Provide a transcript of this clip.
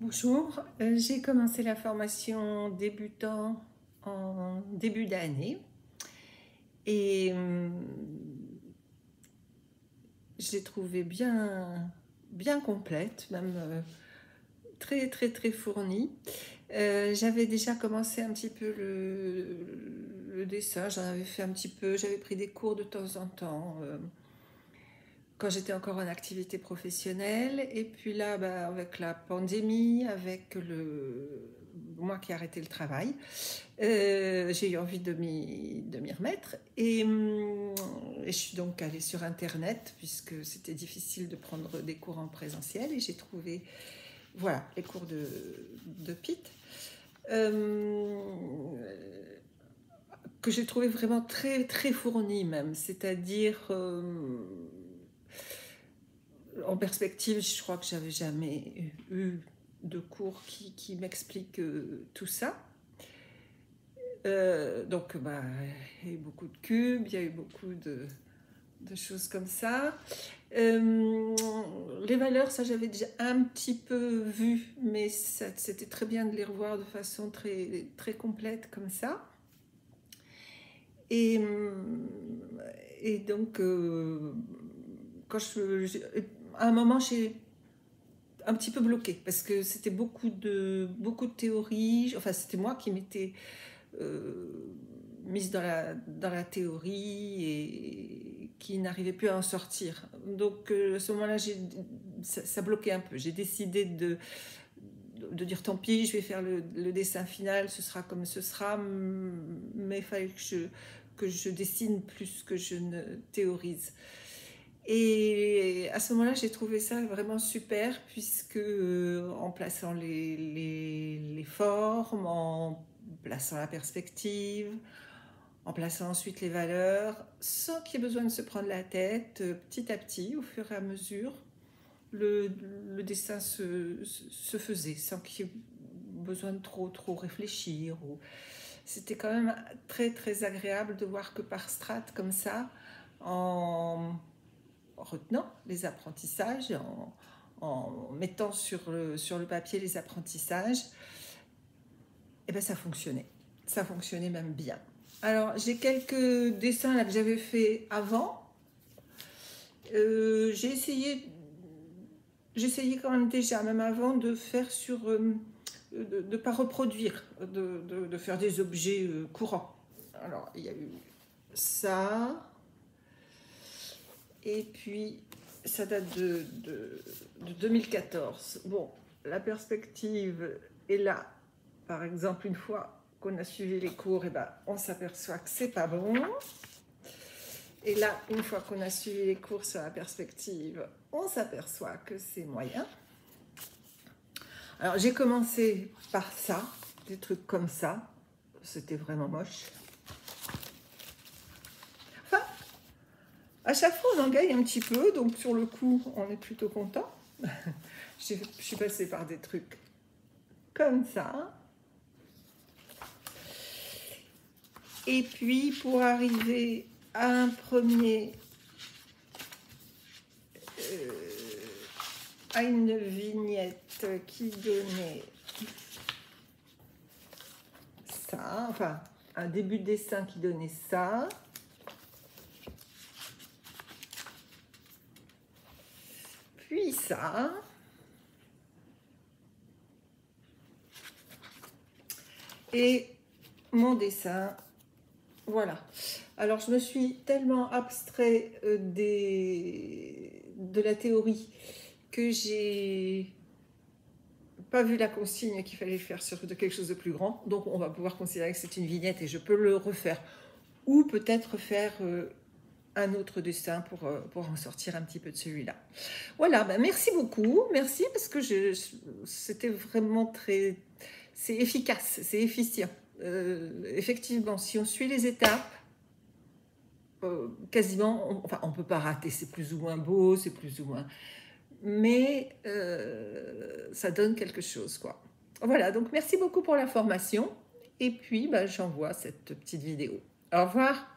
Bonjour, j'ai commencé la formation débutant en début d'année et je l'ai trouvée bien complète, même très fournie. J'avais déjà commencé un petit peu le dessin, j'en avais fait un petit peu, j'avais pris des cours de temps en temps. Quand j'étais encore en activité professionnelle, et puis là, avec la pandémie, avec moi qui ai arrêté le travail, j'ai eu envie de m'y remettre, et je suis donc allée sur internet puisque c'était difficile de prendre des cours en présentiel, et j'ai trouvé, voilà, les cours de Pete, que j'ai trouvé vraiment très fournis même, c'est-à-dire en perspective, je crois que j'avais jamais eu de cours qui m'expliquent tout ça. Donc, il y a eu beaucoup de cubes, il y a eu beaucoup de choses comme ça. Les valeurs, ça j'avais déjà un petit peu vu, mais c'était très bien de les revoir de façon très complète comme ça. Et donc, à un moment, j'ai un petit peu bloqué parce que c'était beaucoup de théorie. Enfin, c'était moi qui m'étais mise dans la théorie et qui n'arrivait plus à en sortir. Donc à ce moment-là, ça bloquait un peu. J'ai décidé de dire tant pis, je vais faire le dessin final, ce sera comme ce sera, mais il fallait que je dessine plus que je ne théorise. Et à ce moment-là, j'ai trouvé ça vraiment super, puisque en plaçant les formes, en plaçant la perspective, en plaçant ensuite les valeurs, sans qu'il y ait besoin de se prendre la tête, petit à petit, au fur et à mesure, le dessin se faisait, sans qu'il y ait besoin de trop réfléchir. C'était quand même très agréable de voir que par strates comme ça, en retenant les apprentissages, en mettant sur le papier les apprentissages, et ben ça fonctionnait. Ça fonctionnait même bien. Alors, j'ai quelques dessins là que j'avais fait avant. J'essayais quand même déjà, même avant, de faire de ne pas reproduire, de faire des objets courants. Alors, il y a eu ça. Et puis, ça date de 2014. Bon, la perspective est là. Par exemple, une fois qu'on a suivi les cours, on s'aperçoit que c'est pas bon. Et là, une fois qu'on a suivi les cours sur la perspective, on s'aperçoit que c'est moyen. Alors, j'ai commencé par ça, des trucs comme ça. C'était vraiment moche. Enfin, à chaque fois, on en gagne un petit peu, donc sur le coup, on est plutôt content. Je suis passée par des trucs comme ça. Et puis, pour arriver à un premier... à une vignette qui donnait ça, enfin, un début de dessin qui donnait ça. Puis ça. Et mon dessin, voilà. Alors, je me suis tellement abstrait de la théorie que j'ai pas vu la consigne qu'il fallait faire sur quelque chose de plus grand. Donc, on va pouvoir considérer que c'est une vignette et je peux le refaire. Ou peut-être faire un autre dessin pour en sortir un petit peu de celui-là. Voilà, merci beaucoup. Merci parce que c'était vraiment c'est efficace, c'est efficient. Effectivement, si on suit les étapes, quasiment, on peut pas rater, c'est plus ou moins beau, c'est plus ou moins... Mais ça donne quelque chose, quoi. Voilà, donc merci beaucoup pour la formation. Et puis, j'envoie cette petite vidéo. Au revoir.